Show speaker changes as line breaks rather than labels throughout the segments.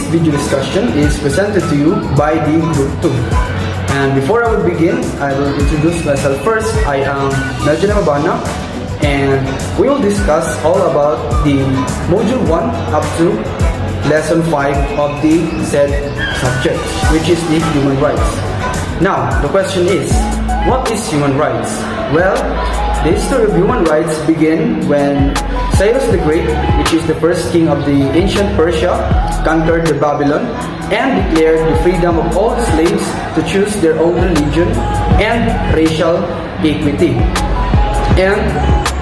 video discussion is presented to you by the Group 2. And before I will begin, I will introduce myself first. I am Melvin Mabana, and we will discuss all about the Module 1 up to Lesson 5 of the said subject, which is the human rights. Now, the question is, what is human rights? Well, the history of human rights began when Cyrus the Great, which is the first king of the ancient Persia, conquered the Babylon and declared the freedom of all the slaves to choose their own religion and racial equity. And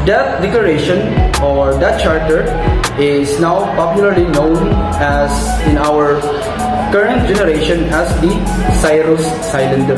that declaration or that charter is now popularly known as in our current generation as the Cyrus Cylinder.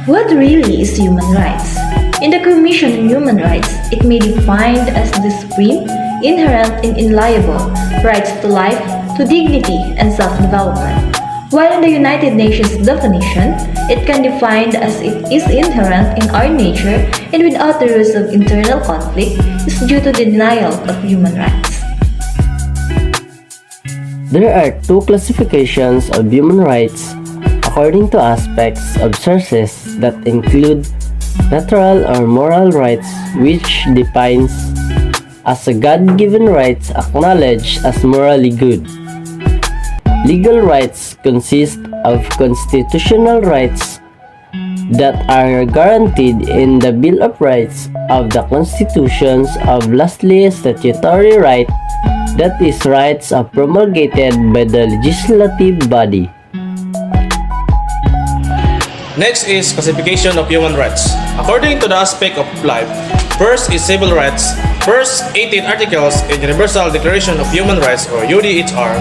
What really is human rights? In the Commission on Human Rights, it may be defined as the supreme, inherent, and inalienable rights to life, to dignity, and self-development. While in the United Nations definition, it can be defined as it is inherent in our nature and without the risk of internal conflict is due to the denial of human rights.
There are two classifications of human rights according to aspects of sources that include natural or moral rights, which defines as a God-given rights acknowledged as morally good. Legal rights consist of constitutional rights that are guaranteed in the Bill of Rights of the Constitutions of lastly statutory right, that is, rights are promulgated by the legislative body.
Next is classification of human rights. According to the aspect of life, first is civil rights. First 18 articles in Universal Declaration of Human Rights or UDHR.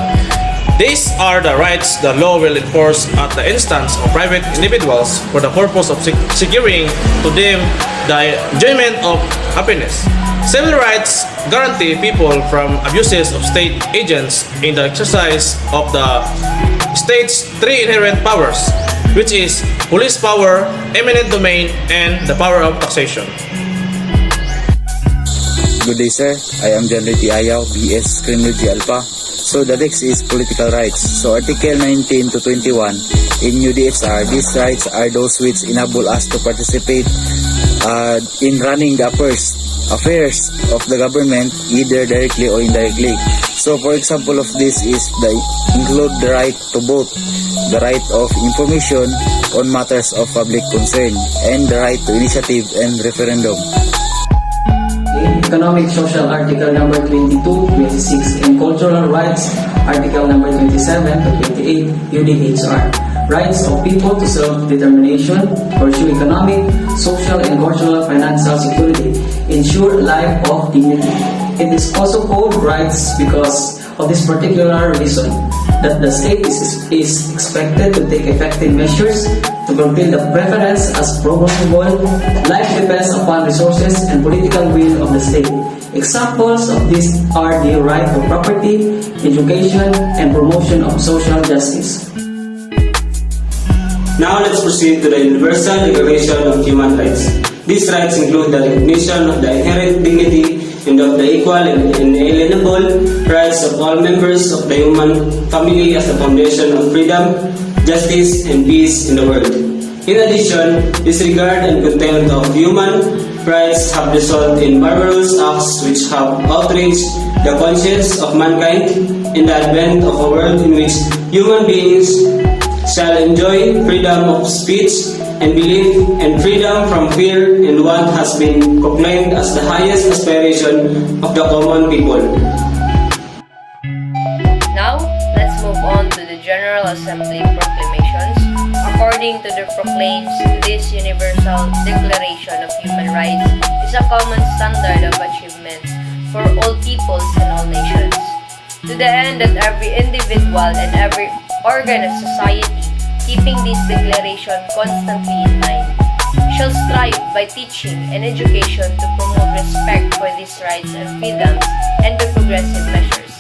These are the rights the law will enforce at the instance of private individuals for the purpose of securing to them the enjoyment of happiness. Civil rights guarantee people from abuses of state agents in the exercise of the state's three inherent powers, which is police power, eminent domain, and the power of taxation.
Good day, sir. I am John Riti Ayaw, BS Criminology Alpha. So the next is political rights. So Article 19 to 21 in UDHR, these rights are those which enable us to participate in running the affairs of the government, either directly or indirectly. So for example of this is include the right to vote, the right of information on matters of public concern, and the right to initiative and referendum.
Economic Social Article number 22, 26, and Cultural Rights Article number 27 to 28 UDHR. Rights of people to self-determination, pursue economic, social, and cultural financial security, ensure life of dignity. It is also called rights because of this particular reason, that the state is expected to take effective measures to fulfill the preference as promotional. Life depends upon resources and political will of the state. Examples of this are the right of property, education, and promotion of social justice.
Now let's proceed to the Universal Declaration of Human Rights. These rights include the recognition of the inherent dignity and of the equal and inalienable rights of all members of the human family as the foundation of freedom, justice, and peace in the world. In addition, disregard and contempt of human rights have resulted in barbarous acts which have outraged the conscience of mankind in the advent of a world in which human beings shall enjoy freedom of speech and belief and freedom from fear and want has been proclaimed as the highest aspiration of the common people.
Now, let's move on to the General Assembly proclamations. According to the proclaims, this Universal Declaration of Human Rights is a common standard of achievement for all peoples and all nations, to the end that every individual and every organ of society, keeping this declaration constantly in mind, shall strive by teaching and education to promote respect for these rights and freedoms and by progressive measures,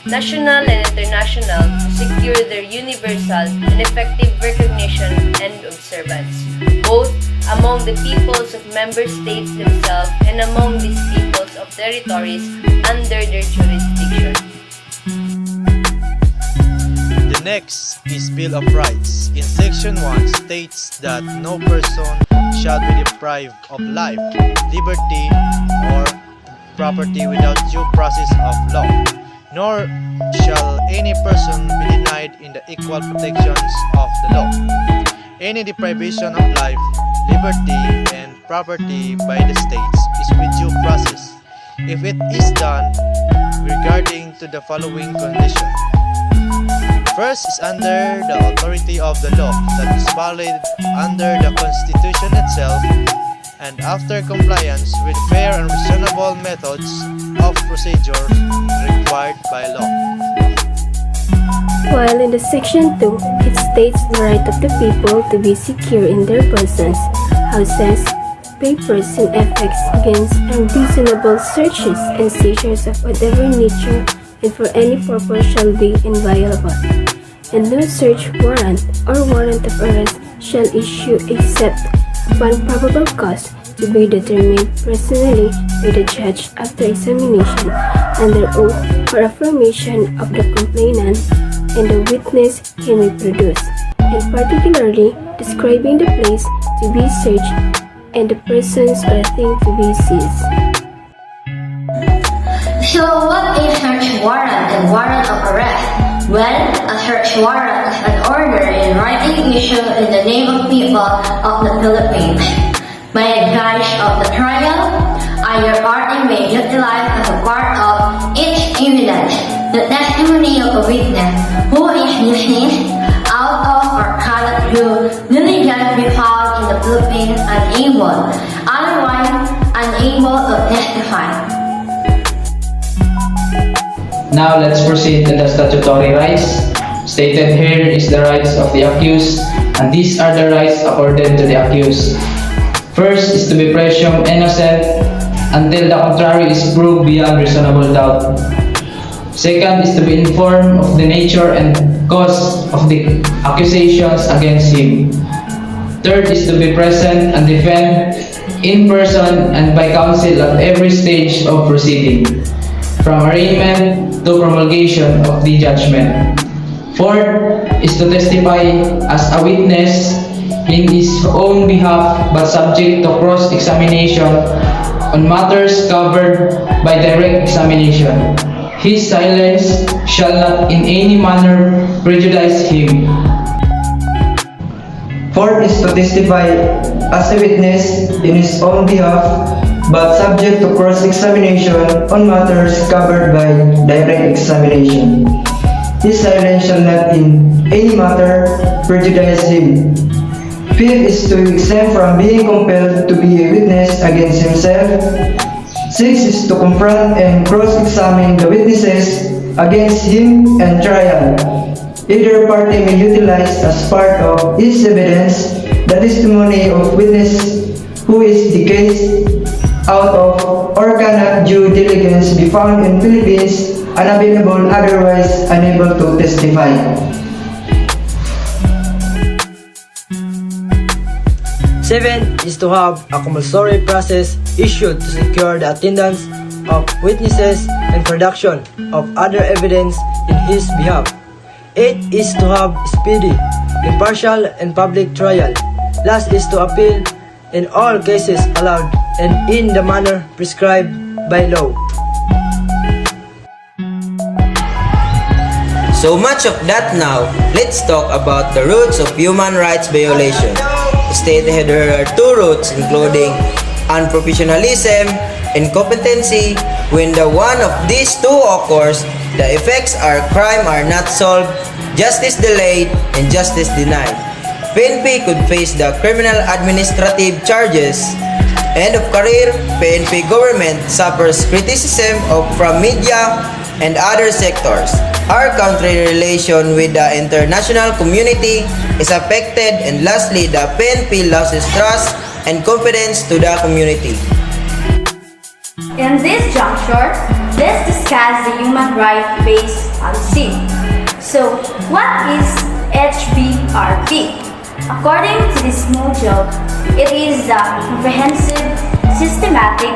national and international, to secure their universal and effective recognition and observance, both among the peoples of member states themselves and among these peoples of territories under their jurisdiction.
next is Bill of Rights. In Section 1 states that no person shall be deprived of life, liberty, or property without due process of law, nor shall any person be denied in the equal protections of the law. Any deprivation of life, liberty, and property by the states is with due process, if it is done regarding to the following condition. First is under the authority of the law that is valid under the Constitution itself, and after compliance with fair and reasonable methods of procedure required by law.
While in the Section 2, it states the right of the people to be secure in their persons, houses, papers, and effects against unreasonable searches and seizures of whatever nature and for any purpose shall be inviolable. And no search warrant or warrant of arrest shall issue except upon probable cause to be determined personally by the judge after examination under oath or affirmation of the complainant and the witness he may produce, and particularly describing the place to be searched and the persons or thing to be seized.
So what is search warrant and warrant of arrest? Well, a search warrant is an order in writing issued in the name of people of the Philippines. By the judge of the trial, either party may utilize as a part of its evidence the testimony of a witness who is dismissed out of or cannot do diligence be found in the Philippines otherwise unable to testify.
Now let's proceed to the statutory rights. Stated here is the rights of the accused, and these are the rights accorded to the accused. First is to be presumed innocent until the contrary is proved beyond reasonable doubt. Second is to be informed of the nature and cause of the accusations against him. Third is to be present and defend in person and by counsel at every stage of proceeding, from arraignment to promulgation of the judgment. Fourth is to testify as a witness in his own behalf but subject to cross-examination on matters covered by direct examination. His silence shall not in any manner prejudice him.
Fourth is to testify as a witness in his own behalf but subject to cross-examination on matters covered by direct examination. His silence shall not in any matter prejudice him. Fifth is to exempt from being compelled to be a witness against himself. Sixth is to confront and cross-examine the witnesses against him and trial. Either party may utilize as part of its evidence the testimony of witness who is the case out of or cannot due diligence be found in Philippines unavailable otherwise unable to testify.
Seventh is to have a compulsory process issued to secure the attendance of witnesses and production of other evidence in his behalf. Eighth is to have speedy, impartial, and public trial. Last is to appeal in all cases allowed and in the manner prescribed by law.
So much of that now, let's talk about the roots of human rights violation. Stated there are two roots including unprofessionalism, incompetency. When the one of these two occurs, the effects are crime are not solved, justice delayed, and justice denied. PNP could face the criminal administrative charges. End of career, PNP government suffers criticism from media and other sectors. Our country relation with the international community is affected, and lastly, the PNP loses trust and confidence to the community.
In this juncture, let's discuss the human rights based policy. So, what is HBRP? According to this module, it is the comprehensive, systematic,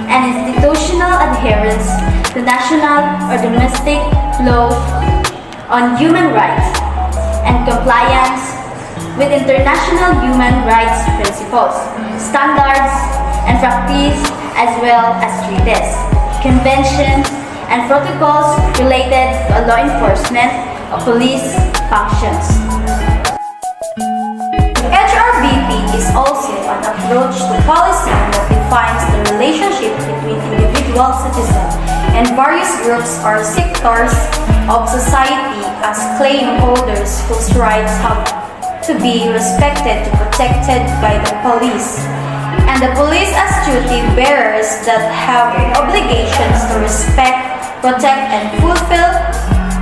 and institutional adherence to national or domestic law on human rights and compliance with international human rights principles, standards, and practice, as well as treaties, conventions, and protocols related to law enforcement of police functions. HRBP is also an approach to policy that defines the relationship between individual citizens and various groups or sectors of society as claim holders whose rights have to be respected and protected by the police, and the police as duty bearers that have obligations to respect, protect, and fulfill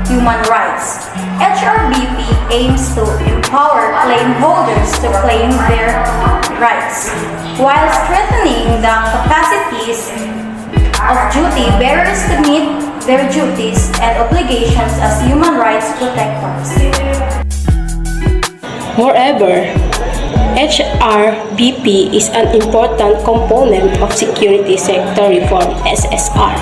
human rights. HRBP aims to empower claim holders to claim their rights, while strengthening the capacities of duty bearers to meet their duties and obligations as human rights protectors.
Moreover, HRBP is an important component of security sector reform (SSR).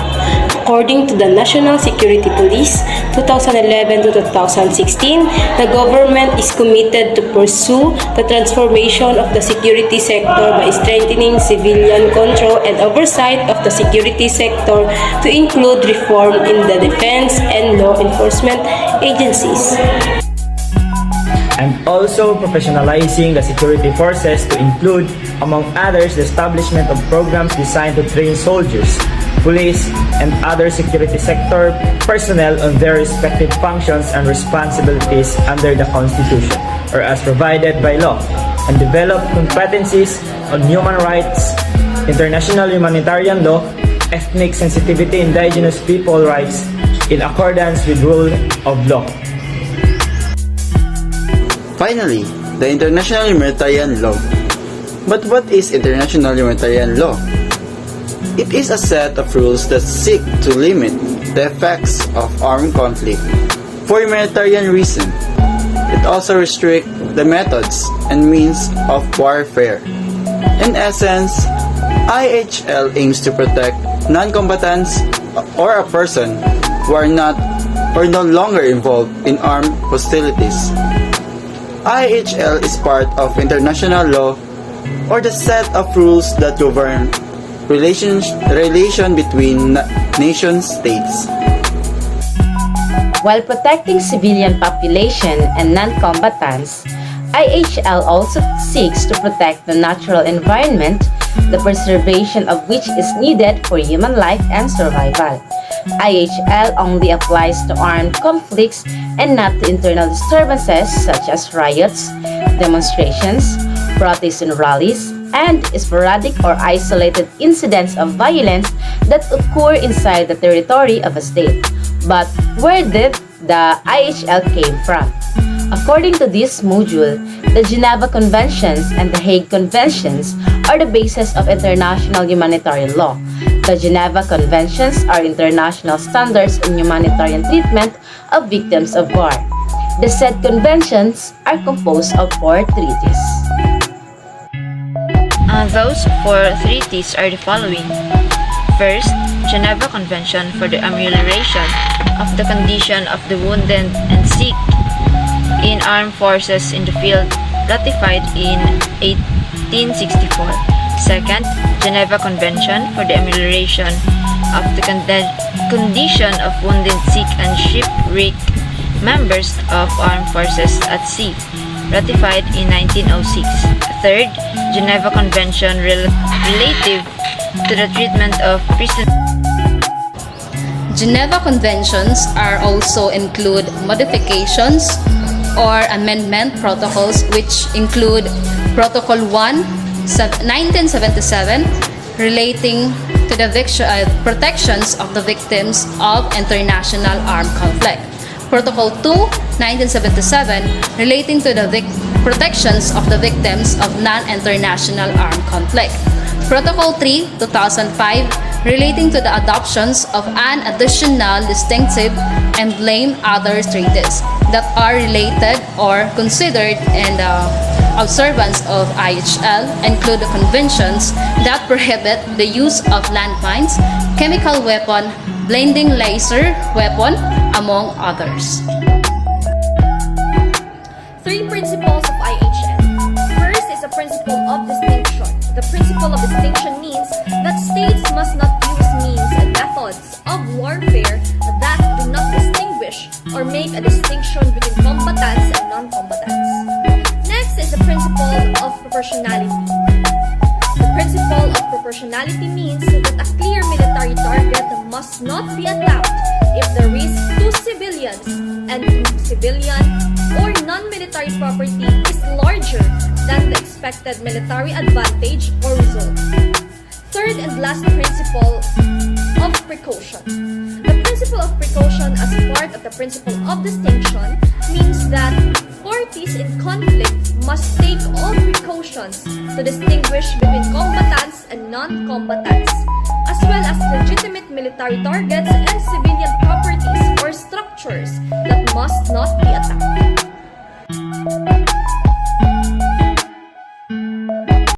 According to the National Security Police 2011 to 2016, the government is committed to pursue the transformation of the security sector by strengthening civilian control and oversight of the security sector to include reform in the defense and law enforcement agencies,
and also professionalizing the security forces to include, among others, the establishment of programs designed to train soldiers, police, and other security sector personnel on their respective functions and responsibilities under the Constitution or as provided by law, and develop competencies on human rights, international humanitarian law, ethnic sensitivity, indigenous people rights in accordance with rule of law.
Finally, the International Humanitarian Law. But what is International Humanitarian Law? It is a set of rules that seek to limit the effects of armed conflict for humanitarian reasons. It also restricts the methods and means of warfare. In essence, IHL aims to protect non-combatants or a person who are not or no longer involved in armed hostilities. IHL is part of international law or the set of rules that govern relation between nation states.
While protecting civilian population and non-combatants, IHL also seeks to protect the natural environment, the preservation of which is needed for human life and survival. IHL only applies to armed conflicts and not to internal disturbances such as riots, demonstrations, protests and rallies, and sporadic or isolated incidents of violence that occur inside the territory of a state. But where did the IHL came from? According to this module, the Geneva Conventions and the Hague Conventions are the basis of international humanitarian law. The Geneva Conventions are international standards in humanitarian treatment of victims of war. The said conventions are composed of 4 treaties.
Those 4 treaties are the following. First, Geneva Convention for the Amelioration of the Condition of the Wounded and Sick in Armed Forces in the Field, ratified in 1864. Second, Geneva Convention for the Amelioration of the Condition of Wounded, Sick, and Shipwrecked Members of Armed Forces at Sea, ratified in 1906. Third, Geneva Convention relative to the treatment of prisoners.
Geneva Conventions are also include modifications or amendment protocols, which include Protocol 1, 1977, relating to the protections of the victims of international armed conflict. Protocol 2, 1977, relating to the protections of the victims of non-international armed conflict. Protocol 3, 2005, relating to the adoptions of an additional distinctive and blame other treaties that are related or considered in the observance of IHL, include the conventions that prohibit the use of landmines, chemical weapon, blinding laser weapon, among others.
principle of distinction means that states must not use means and methods of warfare that do not distinguish or make a distinction between combatants and non-combatants. Next is the principle of proportionality. The principle of proportionality means that a clear military target must not be attacked if the risk to civilians and to civilian or non-military property is larger than the expected military advantage or result. Third and last principle of precaution. The principle of precaution as part of the principle of distinction means that parties in conflict must take all precautions to distinguish between combatants and non-combatants, as well as legitimate military targets and civilian properties or structures that must not be attacked.